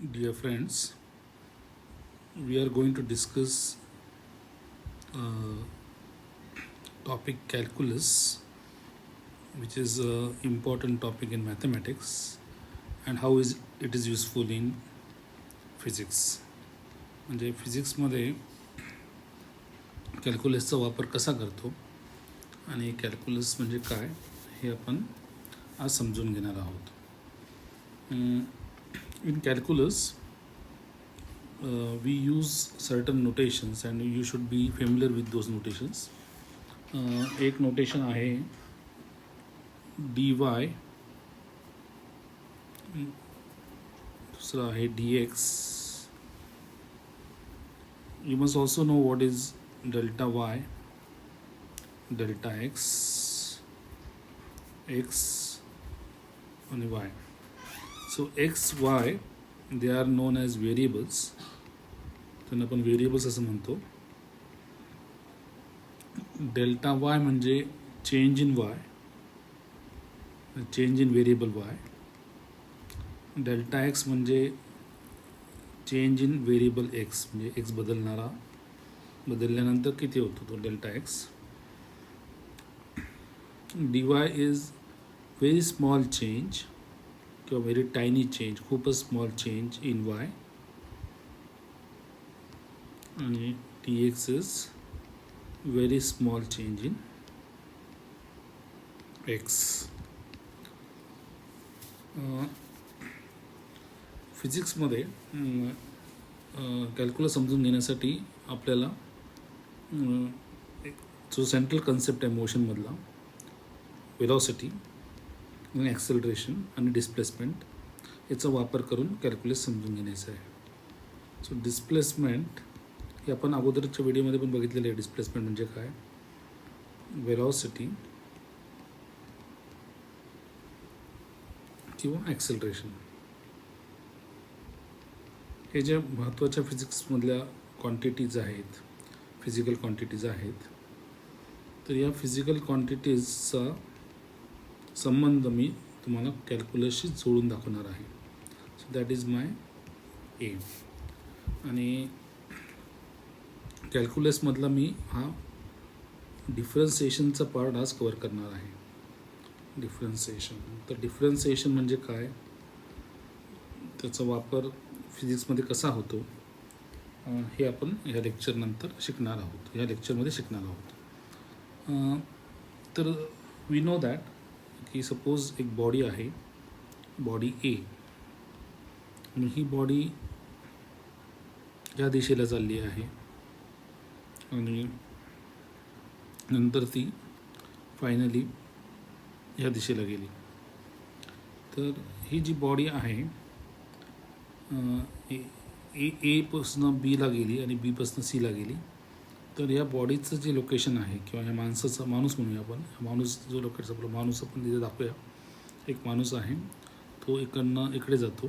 Dear friends, we are going to discuss topic calculus, which is an important topic in mathematics, and how is it is useful in physics. म्हणजे फिजिक्समध्ये कॅल्क्युलसचा वापर कसा करतो आणि calculus म्हणजे काय हे आपण आज समजून घेणार आहोत. In calculus we use certain notations and you should be familiar with those notations. एक नोटेशन आहे dy, दुसरा आहे dx. You must also know what is delta y, delta x, x and y. So x, y, they are known as variables. त्यांना आपण variables असं म्हणतो. Delta Y म्हणजे change in Y, change in variable Y. Delta X म्हणजे change in variable X, म्हणजे X बदलल्यानंतर किती होतो तो delta X. D Y is very small change किंवा व्हेरी टायनी चेंज, खूपच स्मॉल चेंज इन वाय. आणि T X is very small change in X. फिजिक्समध्ये कॅल्क्युलस समजून घेण्यासाठी आपल्याला जो सेंट्रल कन्सेप्ट आहे मोशनमधला, वेलॉसिटी आणि ॲक्सेलरेशन आणि डिस्प्लेसमेंट, याचा वापर करून कॅल्क्युलस समजून घ्यायचं आहे. सो डिस्प्लेसमेंट हे आपण अगोदरच्या व्हिडिओमध्ये पण बघितलेलं आहे. डिस्प्लेसमेंट म्हणजे काय, वेलॉसिटी किंवा ॲक्सेलरेशन, हे ज्या महत्त्वाच्या फिजिक्समधल्या क्वांटिटीज आहेत, फिजिकल क्वांटिटीज आहेत, तर या फिजिकल क्वांटिटीजचा संबंध मी तुम्हाला कॅल्क्युलसशी जोडून दाखवणार आहे. So that is my aim. आणि कॅल्क्युलसमधला मी हा डिफरन्सिएशनचा पार्ट आज कवर करणार आहे. डिफरन्सिएशन, तर डिफरन्सिएशन म्हणजे काय, त्याचा वापर फिजिक्समध्ये कसा होतो हे आपण ह्या लेक्चरनंतर शिकणार आहोत, ह्या लेक्चरमध्ये शिकणार आहोत. तर वी नो दॅट की सपोज एक बॉडी आहे, बॉडी ए, आणि ही बॉडी या दिशेला चालली आहे आणि नंतर ती फायनली ह्या दिशेला गेली. तर ही जी बॉडी आहे एपासून बीला गेली आणि बीपासून सीला गेली. तर या बॉडीचं जे लोकेशन आहे किंवा ह्या माणसाचं, माणूस म्हणूया आपण, माणूस जो लोकेशन, आपला माणूस आपण तिथे दाखवूया. एक माणूस आहे, तो इकडनं इकडे जातो.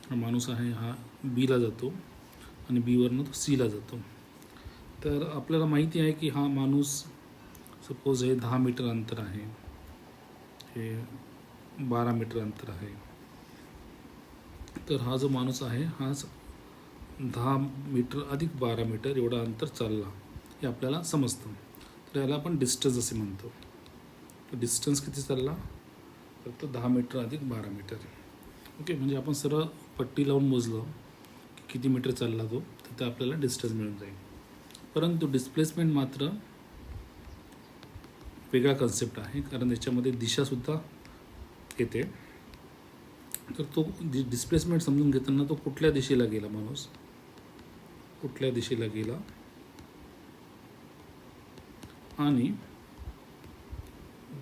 हा माणूस आहे, हा बीला जातो आणि बीवरनं तो सीला जातो. तर आपल्याला माहिती आहे की हा माणूस सपोज हे 10 मीटर अंतर आहे, हे 12 मीटर अंतर आहे. तर हा जो माणूस आहे हा 10 मीटर अधिक 12 मीटर एवढं अंतर चालला, हे आपल्याला समजतं. तर याला आपण डिस्टन्स असे म्हणतो. तर डिस्टन्स किती चालला, तर तो 10 मीटर अधिक 12 मीटर. ओके, म्हणजे आपण सरळ पट्टी लावून मोजलं की किती मीटर चालला तो, तर ते आपल्याला डिस्टन्स मिळून जाईल. परंतु डिस्प्लेसमेंट मात्र वेगळा कन्सेप्ट आहे, कारण याच्यामध्ये दिशासुद्धा येते. तर तो डिस्प्लेसमेंट समजून घेताना तो कुठल्या दिशेला गेला, माणूस कुठल्या दिशेला गेला आणि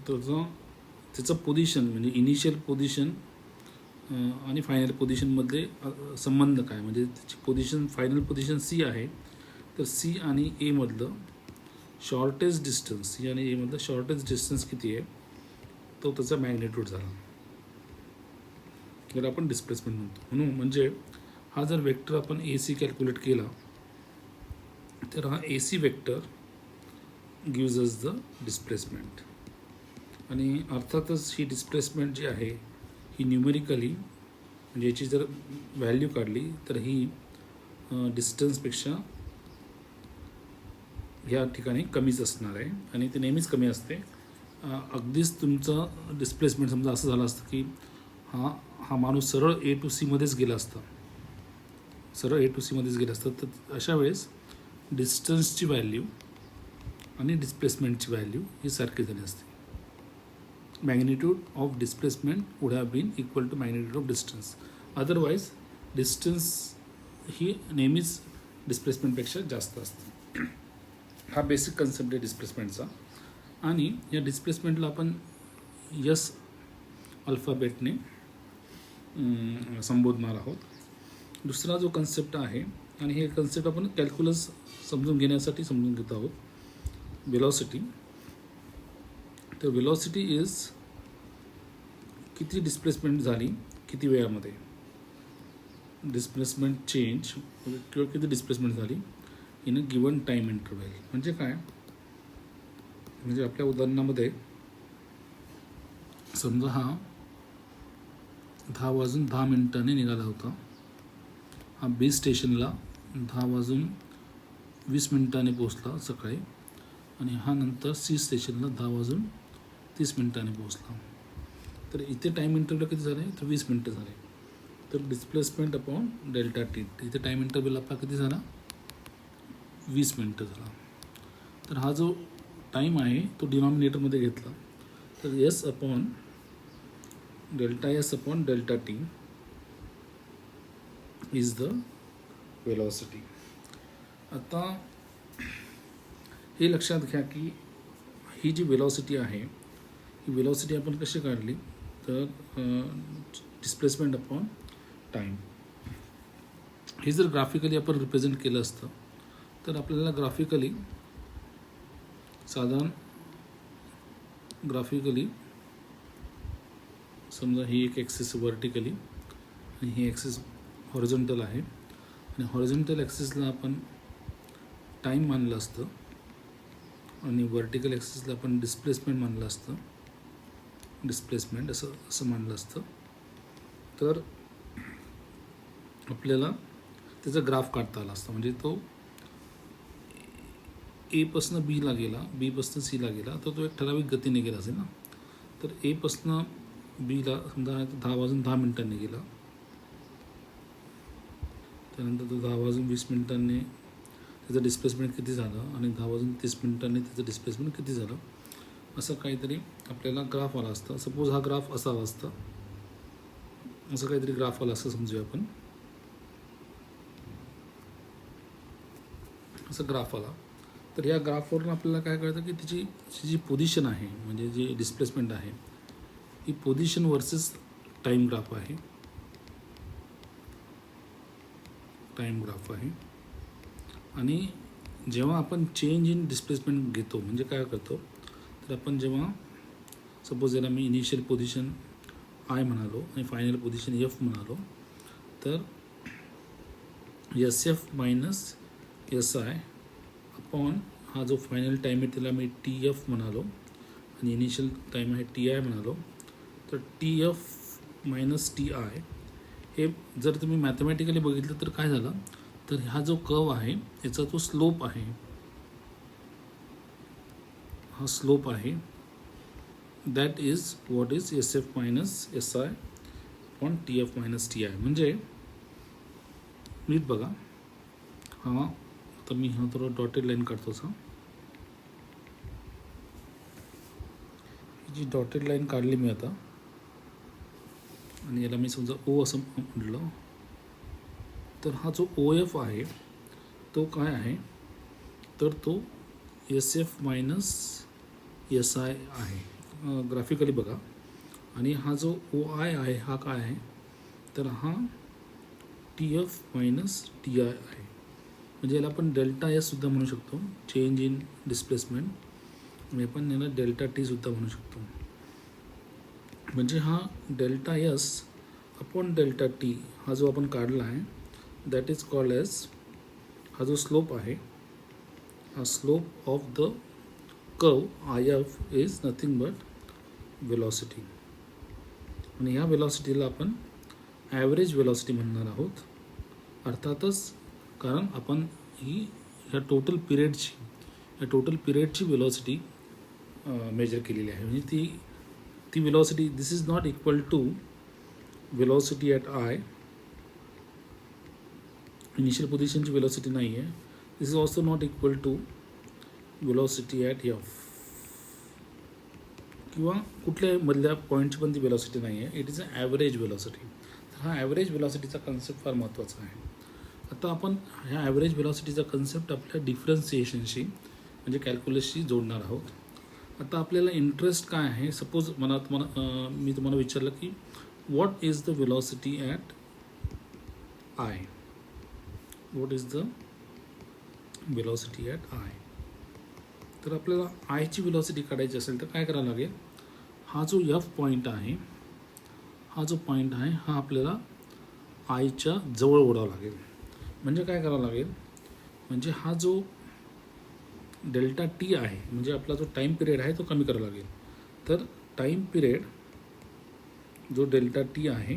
त्याचं पोझिशन म्हणजे इनिशियल पोझिशन आणि फायनल पोझिशनमध्ये संबंध काय, म्हणजे त्याची पोझिशन, फायनल पोझिशन सी आहे, तर सी आणि एमधलं शॉर्टेस्ट डिस्टन्स, सी आणि एमधलं शॉर्टेस्ट डिस्टन्स किती आहे, तो त्याचा मॅग्नेट्यूड झाला, तर आपण डिस्प्लेसमेंट म्हणतो. म्हणून म्हणजे हा जर वेक्टर आपण ए सी कॅल्क्युलेट केला, तर हा A C vector gives us the displacement. आणि अर्थातच ही डिस्प्लेसमेंट जी आहे ही न्यूमेरिकली म्हणजे याची जर व्हॅल्यू काढली तर ही डिस्टन्सपेक्षा ह्या ठिकाणी कमीच असणार आहे आणि ते नेहमीच कमी असते. अगदीच तुमचं डिस्प्लेसमेंट समजा असं झालं असतं की हा माणूस सरळ A to C मध्येच गेला असता, सरळ A to C मध्येच गेला असतं, तर अशा वेळेस डिस्टन्सची व्हॅल्यू आणि डिस्प्लेसमेंटची व्हॅल्यू ही सारखी झाली असते. Magnitude of displacement would have been equal to magnitude of distance. Otherwise distance ही नेहमीच डिस्प्लेसमेंटपेक्षा जास्त असते. हा बेसिक कन्सेप्ट आहे डिस्प्लेसमेंटचा. आणि या डिस्प्लेसमेंटला आपण यस अल्फाबेटने संबोधणार आहोत. दुसरा जो कन्सेप्ट आहे, आणि हे कन्सेप्ट आपण कॅल्क्युलस समजून घेण्यासाठी समजून घेत आहोत, वेलॉसिटी. तर वेलॉसिटी इज किती डिस्प्लेसमेंट झाली किती वेळामध्ये, डिस्प्लेसमेंट चेंज किंवा किती डिस्प्लेसमेंट झाली in a given time interval. म्हणजे काय, म्हणजे आपल्या उदाहरणामध्ये समजा हा 10:10 निघाला होता, हा B स्टेशनला 10:20 पोचला सकाळी, आणि हा नंतर C स्टेशनला 10:30 पोचला. तर इथे टाईम इंटरव्हल किती झाले, तर 20 मिनटं झाले. तर डिस्प्लेसमेंट अपॉन डेल्टा टी, इथे टाईम इंटरव्हल आपला किती झाला, 20 मिनटं झाला. तर हा जो टाईम आहे तो डिनॉमिनेटरमध्ये घेतला, तर S upon delta T is the velocity. आता हे लक्षात घ्या की ही जी वेलॉसिटी आहे, ही वेलॉसिटी आपण कशी काढली, तर डिस्प्लेसमेंट अपॉन टाईम. हे जर ग्राफिकली आपण रिप्रेझेंट केलं असतं तर आपल्याला ग्राफिकली समजा ही एक ॲक्सिस व्हर्टिकली आणि ही ॲक्सिस हॉरिझॉन्टल आहे, आणि हॉरिझॉन्टल ॲक्सिसला आपण टाईम मानलं असतं आणि व्हर्टिकल ॲक्सिसला आपण डिस्प्लेसमेंट मानलं असतं, डिस्प्लेसमेंट असं मानलं असतं. तर आपल्याला त्याचा ग्राफ काढता आला असता. म्हणजे तो Aपासून Bला गेला, Bपासून Cला गेला, तर तो एक ठराविक गतीने गेला असेल ना. तर Aपासून Bला समजा 10:10 गेला, त्यानंतर तो 10:20 त्याचं डिस्प्लेसमेंट किती झालं, आणि 10:30 त्याचं डिस्प्लेसमेंट किती झालं, असं काहीतरी आपल्याला ग्राफ आला असता. सपोज हा ग्राफ असा आला असता, असं काहीतरी ग्राफ आला असं समजूया आपण. असं ग्राफ आला, तर या ग्राफवरून आपल्याला काय कळतं की तिची जी पोझिशन आहे, म्हणजे जी डिस्प्लेसमेंट आहे, ही पोझिशन वर्सेस टाईम ग्राफ आहे, आणि जेव्हा आपण चेंज इन डिस्प्लेसमेंट घेतो, म्हणजे काय करतो, तर आपण जेव्हा सपोज याला मी इनिशियल पोझिशन I म्हणालो आणि फायनल पोझिशन F म्हणालो, तर SF मायनस SI अपॉन हा जो फायनल टाईम आहे त्याला मी TF म्हणालो, आणि इनिशियल टाईम आहे TI म्हणालो, तर TF मायनस TI हे जर तुम्ही मॅथमॅटिकली बघितलं तर काय झालं, तर हा जो कर्व आहे याचा तो स्लोप आहे, हा स्लोप आहे, that is what is SF minus SI upon TF minus TI. म्हणजे नीट बघा, हा आता मी हा थोडं डॉटेड लाईन काढतो. जी डॉटेड लाईन काढली मी आता, आणि याला मी समजा O असं म्हटलं, तर हा जो OF आहे तो काय आहे, तर तो SF मायनस SI आहे ग्राफिकली बघा. आणि हा जो OI आहे हा काय आहे, तर हा TF मायनस TI आहे. म्हणजे याला आपण डेल्टा S सुद्धा म्हणू शकतो, चेंज इन डिस्प्लेसमेंट, आणि आपण याला डेल्टा T सुद्धा म्हणू शकतो. म्हणजे हा delta S upon delta T हा जो आपण काढला आहे, दॅट इज कॉल्ड एज, हा जो स्लोप आहे, हा slope of the curve IF is nothing but velocity. आणि ह्या वेलॉसिटीला आपण ॲव्हरेज वेलॉसिटी म्हणणार आहोत. अर्थातच कारण आपण ह्या टोटल पिरियडची वेलॉसिटी मेजर केलेली आहे. म्हणजे ती velocity this is not equal to velocity at I, initial पोझिशनची वेलॉसिटी नाही आहे. This is also not equal to velocity at F, किंवा कुठल्या मधल्या पॉईंटची पण ती वेलॉसिटी नाही आहे. It is a average velocity. तर हा ॲव्हरेज वेलॉसिटीचा कन्सेप्ट फार महत्त्वाचा आहे. आता आपण ह्या ॲव्हरेज वेलॉसिटीचा कन्सेप्ट आपल्या डिफरन्सिएशनशी म्हणजे कॅल्क्युलसशी जोडणार आहोत. आता आपल्याला इंटरेस्ट काय आहे, सपोज मी तुम्हाला विचारलं की what is the velocity at I, what is the velocity at I. तर आपल्याला आयची वेलॉसिटी काढायची असेल तर काय करावं लागेल, हा जो एफ पॉईंट आहे, हा आपल्याला आयच्या जवळ ओढावा लागेल. म्हणजे काय करावं लागेल, म्हणजे हा जो डेल्टा टी आहे, म्हणजे आपला जो टाईम पिरियड आहे तो कमी करावा लागेल. तर टाईम पिरियड जो डेल्टा टी आहे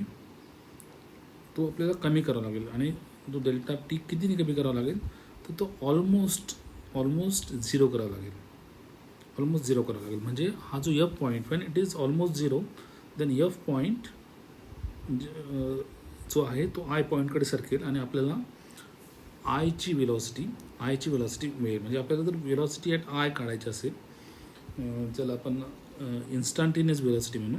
तो आपल्याला कमी करावा लागेल. आणि जो डेल्टा टी कितीने कमी करावा लागेल, तर तो ऑलमोस्ट झिरो करावा लागेल. म्हणजे हा जो F point when it is almost zero, then F point जो आहे तो आय पॉईंटकडे सरकेल आणि आपल्याला आयची वेलॉसिटी मिळेल. म्हणजे आपल्याला जर वेलॉसिटी ॲट आय काढायची असेल, ज्याला आपण इन्स्टंटेनियस वेलॉसिटी म्हणू.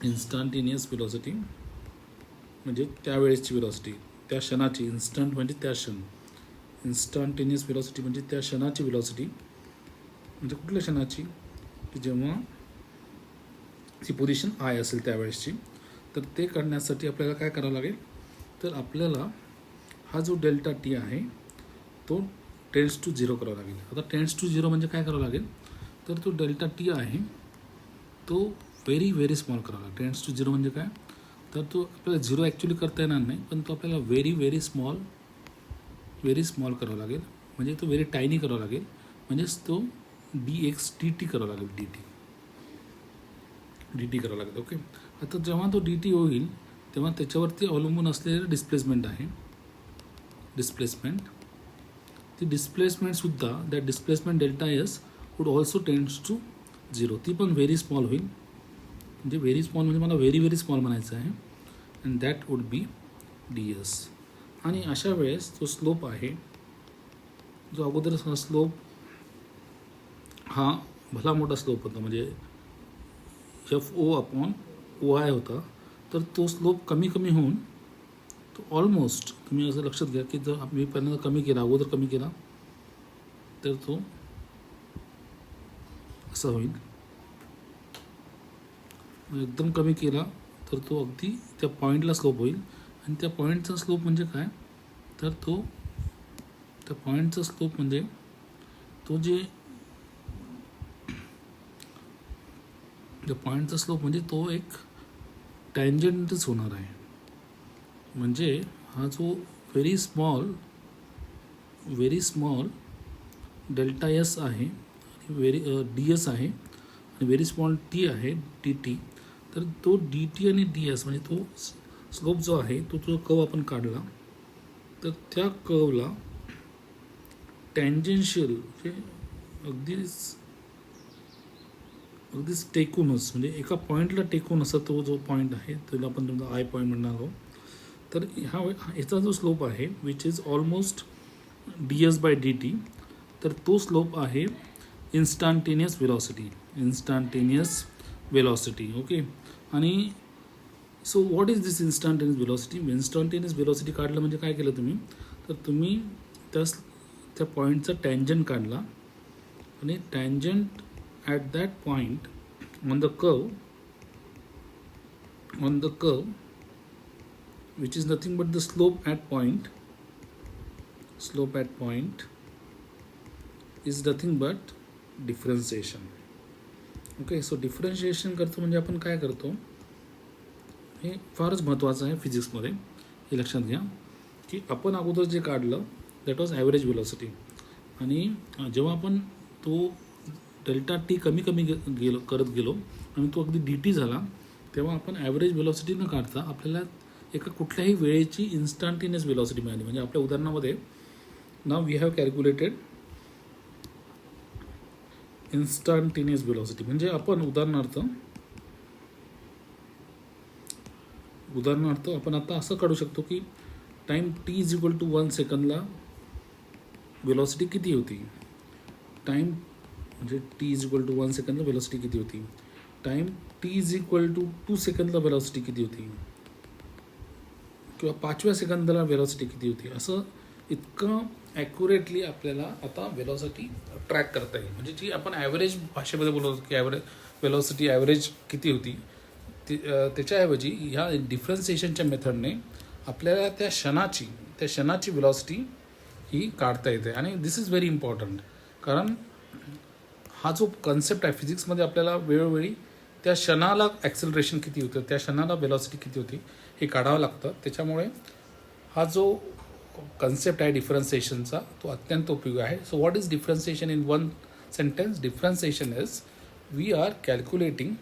इन्स्टंटेनियस वेलॉसिटी म्हणजे त्यावेळेसची वेलॉसिटी, त्या क्षणाची. इन्स्टंट म्हणजे त्या क्षण, इन्स्टंटेनियस वेलॉसिटी म्हणजे त्या क्षणाची वेलॉसिटी. म्हणजे कुठल्या क्षणाची, की जेव्हा ती पोझिशन आय असेल त्यावेळेसची. तर ते काढण्यासाठी आपल्याला काय करावं लागेल, तर आपल्याला हा जो डेल्टा टी आहे तो टेन्स टू झिरो करावा लागेल. आता टेन्स टू झिरो म्हणजे काय करावं लागेल, तर तो डेल्टा टी आहे तो व्हेरी स्मॉल करावा लागेल. टेन्स टू झिरो म्हणजे काय, तर तो आपल्याला झिरो ॲक्च्युली करता येणार नाही, पण तो आपल्याला व्हेरी स्मॉल करावा लागेल. म्हणजे तो व्हेरी टायनी करावा लागेल. म्हणजेच तो dt करावा लागेल. dt करावा लागेल. ओके. आता जेव्हा तो dt होईल तेव्हा त्याच्यावरती अवलंबून असलेलं डिस्प्लेसमेंट आहे. ती डिस्प्लेसमेंटसुद्धा that displacement delta S would also tends to zero. ती पण व्हेरी स्मॉल होईल. म्हणजे व्हेरी स्मॉल म्हणजे मला व्हेरी स्मॉल म्हणायचं आहे. And that would be ds. आणि अशा वेळेस जो स्लोप आहे, जो अगोदर स्लोप हा भला मोठा स्लोप होता, म्हणजे FO/OI होता. तर तो स्लोप कमी होऊन तो ऑलमोस्ट, तुम्ही असं लक्षात घ्या की जर मी पहिल्यांदा अगोदर कमी केला तर तो असा होईल. एकदम कमी केला तर तो अगदी त्या पॉईंटला स्लोप होईल. आणि त्या पॉईंटचा स्लोप म्हणजे काय, तर तो त्या पॉईंटचा स्लोप म्हणजे तो जे तो एक टँजंटच होणार आहे. म्हणजे हा जो व्हेरी स्मॉल डेल्टा एस आहे, ds आहे, आणि व्हेरी स्मॉल टी आहे dt. तर तो dt आणि ds म्हणजे तो स्लोप जो आहे तो कर्व आपण काढला, तर त्या कर्वला टँजेन्शियल म्हणजे अगदीच टेकूनच, म्हणजे एका पॉईंटला टेकून असा तो जो पॉईंट आहे त्याला आपण तुमचा आय पॉईंट म्हणणार आहोत. तर ह्याचा जो स्लोप आहे विच इज ऑलमोस्ट ds/dt. तर तो स्लोप आहे इन्स्टंटेनियस वेलॉसिटी. ओके. आणि so what is this instantaneous velocity काढलं म्हणजे काय केलं तुम्ही, तर तुम्ही त्या पॉईंटचा टँजंट काढला. आणि tangent at that point on the curve which is nothing but the slope at point is nothing but differentiation. Okay. So differentiation करतो म्हणजे आपण काय करतो, हे फारच महत्त्वाचं आहे फिजिक्समध्ये. हे लक्षात घ्या की आपण अगोदर जे काढलं दॅट वॉज ॲव्हरेज वेलॉसिटी. आणि जेव्हा आपण तो डेल्टा टी कमी करत गेलो आणि तो अगदी dt झाला, तेव्हा आपण ॲव्हरेज व्हेलॉसिटी न काढता आपल्याला एका कुठल्याही वेळेची इन्स्टंटेनियस व्हेलॉसिटी मिळाली. म्हणजे आपल्या उदाहरणामध्ये नाव we have calculated instantaneous velocity. म्हणजे आपण उदाहरणार्थ आपण आता असं काढू शकतो की time t is equal to 1 सेकंदला व्हेलॉसिटी किती होती. टाईम म्हणजे t इज इक्वल टू 1 सेकंदला व्हेलॉसिटी किती होती. Time t is equal to 2 सेकंदला व्हेलॉसिटी किती होती, किंवा 5व्या सेकंदाला व्हेलॉसिटी किती होती. असं इतकं ॲक्युरेटली आपल्याला आता व्हेलॉसिटी ट्रॅक करता येईल. म्हणजे जी आपण ॲव्हरेज भाषेमध्ये बोलतो की व्हेलॉसिटी ॲव्हरेज किती होती, त्याच्याऐवजी ह्या डिफरन्सिएशनच्या मेथडने आपल्याला त्या क्षणाची व्हेलॉसिटी ही काढता येते. आणि दिस इज व्हेरी इम्पॉर्टंट, कारण हा जो कन्सेप्ट आहे फिजिक्समध्ये आपल्याला वेळोवेळी त्या क्षणाला ॲक्सेलरेशन किती होतं, त्या क्षणाला व्हेलॉसिटी किती होती हे काढावं लागतं. त्याच्यामुळे हा जो कन्सेप्ट आहे डिफरन्सिएशनचा तो अत्यंत उपयोगी आहे. So what is differentiation in one sentence. Differentiation is we are calculating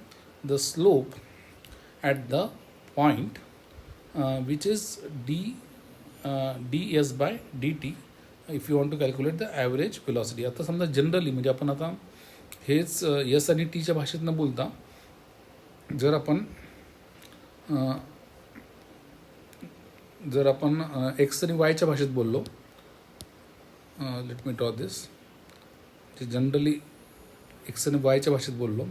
the slope at the point which is ds by dt if you want to calculate the average velocity. आता समजा generally म्हणजे आपण आता हेच yes आणि टीच्या भाषेत न बोलता जर आपण एक्स आणि वायच्या भाषेत बोललो, लेट मी ड्रॉ दिस, जे जनरली एक्स आणि वायच्या भाषेत बोललो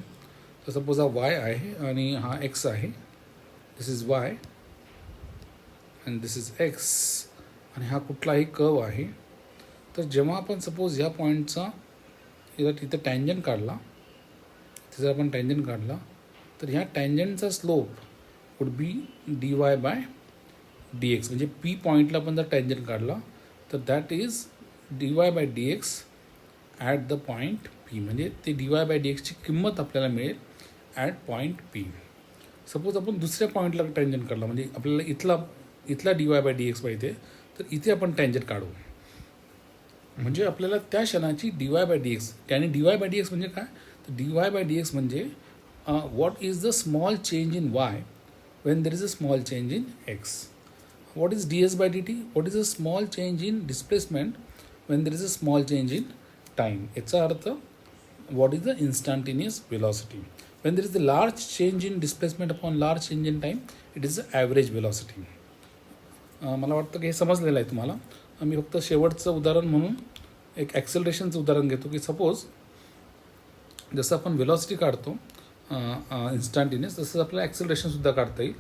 तर सपोज हा वाय आहे आणि हा एक्स आहे. This is Y and this is X, आणि हा कुठलाही कर्व आहे. तर जेव्हा आपण सपोज ह्या पॉईंटचा इथं टँजंट काढला, जर आपण टँजंट काढला तर ह्या टँजंटचा slope would be dy by dx. म्हणजे पी पॉईंटला आपण जर टँजंट काढला तर that is dy by dx at the point P. म्हणजे ते dy बाय dxची किंमत आपल्याला मिळेल ॲट पॉईंट पी. सपोज आपण दुसऱ्या पॉईंटला टँजंट काढला, म्हणजे आपल्याला इथला dy बाय dx पाहिजे, तर इथे आपण टँजंट काढू. म्हणजे आपल्याला त्या क्षणाची dy बाय dx, त्याने dy बाय dx म्हणजे काय, तर dy बाय dx म्हणजे what is the small change in y when there is a small change in x. What is ds by dt? What is a small change in displacement when there is a small change in time? याचा अर्थ what is the instantaneous velocity. When there is a large change in displacement upon large change in time, it is the average velocity. मला वाटतं की हे समजलेलं आहे तुम्हाला. मी फक्त शेवटचं उदाहरण म्हणून एक ॲक्सेलरेशनचं उदाहरण घेतो की सपोज जसं आपण व्हेलॉसिटी काढतो इन्स्टंटेनियस, तसंच आपल्याला ॲक्सेलरेशनसुद्धा काढता येईल.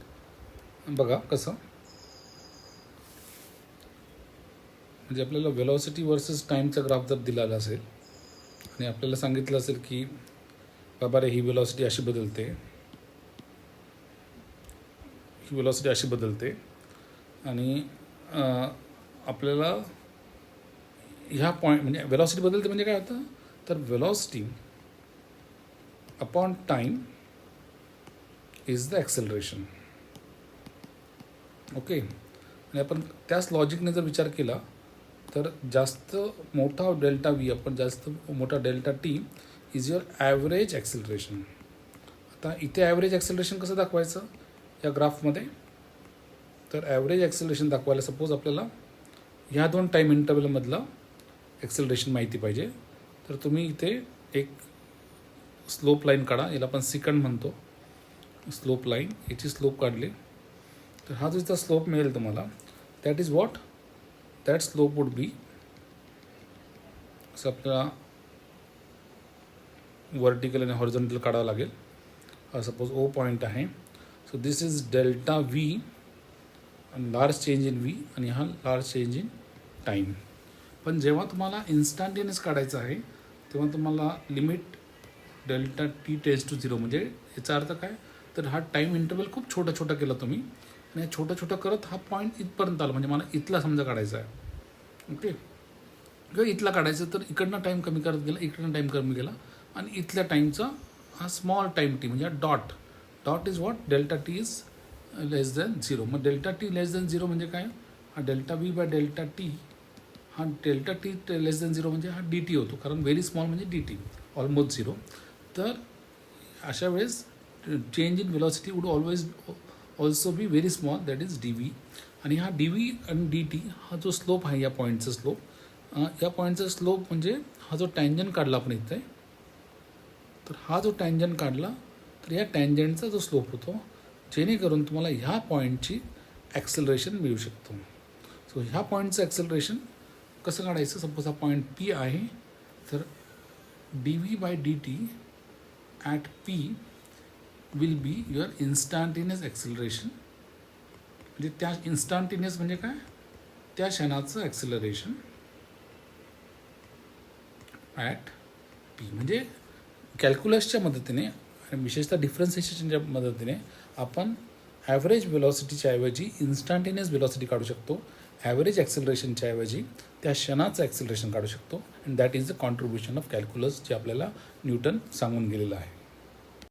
बघा कसं, म्हणजे आपल्याला व्हेलॉसिटी वर्सेस टाईमचा ग्राफ जर दिलेला असेल आणि आपल्याला सांगितलं असेल की बाबा रे ही व्हेलॉसिटी अशी बदलते, ही व्हेलॉसिटी अशी बदलते, आणि आपल्याला ह्या पॉईंट म्हणजे व्हेलॉसिटी बदलते म्हणजे काय होतं, तर velocity upon time is the acceleration. Okay. आणि आपण त्याच लॉजिकने जर विचार केला तर जास्त मोठा डेल्टा व्ही, आपण जास्त मोठा delta T is your average acceleration. आता इथे ॲव्हरेज ॲक्सेलरेशन कसं दाखवायचं या ग्राफमध्ये, तर ॲव्हरेज ॲक्सेलरेशन दाखवायला सपोज आपल्याला ह्या दोन टाईम इंटरवलमधलं ॲक्सेलरेशन माहिती पाहिजे. तर तुम्ही इथे एक स्लोप लाईन काढा, याला आपण सेकंड म्हणतो, स्लोप लाईन, याची स्लोप काढली तर हा जो इथला स्लोप मिळेल तुम्हाला, that is what, that slope would बी, असं आपल्याला वर्टिकल आणि हॉरिझॉन्टल काढावं लागेल. सपोज ओ पॉईंट आहे, so this is delta V आणि लार्ज चेंज इन व्ही, आणि हा लार्ज चेंज इन टाईम. पण जेव्हा तुम्हाला इन्स्टंटेनियस काढायचं आहे तेव्हा तुम्हाला limit delta t tends to 0, म्हणजे याचा अर्थ काय, तर हा टाईम इंटरवल खूप छोटा केला तुम्ही, आणि छोटा करत हा पॉईंट इथपर्यंत आला, म्हणजे मला इथला समजा काढायचा आहे. ओके. किंवा इथला काढायचं तर इकडनं टाईम कमी करत गेला, इकडनं टाईम कमी गेला, आणि इथल्या टाईमचा हा स्मॉल टाईम टी म्हणजे dot is what, delta T is less than 0. मग डेल्टा टी लेस दॅन 0 म्हणजे काय, हा delta V by delta T, हा डेल्टा टी लेस दॅन 0 म्हणजे हा डी टी होतो, कारण व्हेरी स्मॉल म्हणजे डी टी ऑलमोस्ट 0. तर अशा वेळेस change in velocity would always also be very small, that is D V. आणि हा डी व्ही आणि डी टी हा जो स्लोप आहे या पॉईंटचा स्लोप, या पॉईंटचा स्लोप म्हणजे हा जो टँजंट काढला आपण इथे, तर हा जो टँजंट काढला तर या टँजंटचा जो स्लोप होतो, जेणेकरून तुम्हाला ह्या पॉईंटची ॲक्सेलरेशन मिळू शकतो. सो ह्या पॉईंटचं ॲक्सेलरेशन कसं काढायचं? सपोज हा पॉईंट पी आहे, तर D V by D T at P will be your instantaneous acceleration. म्हणजे त्या इन्स्टंटेनियस म्हणजे काय? त्या क्षणाचं ॲक्सेलरेशन ॲट पी. म्हणजे कॅल्क्युलसच्या मदतीने आणि विशेषतः डिफरन्सिएशनच्या मदतीने आपण ॲव्हरेज वेलॉसिटीच्या ऐवजी इन्स्टंटेनियस वेलॉसिटी काढू शकतो, ॲव्हरेज ॲक्सेलरेशनच्या ऐवजी त्या क्षणाचं ॲक्सेलरेशन काढू शकतो. And that is the contribution of calculus, जे आपल्याला न्यूटन सांगून गेलेलं आहे.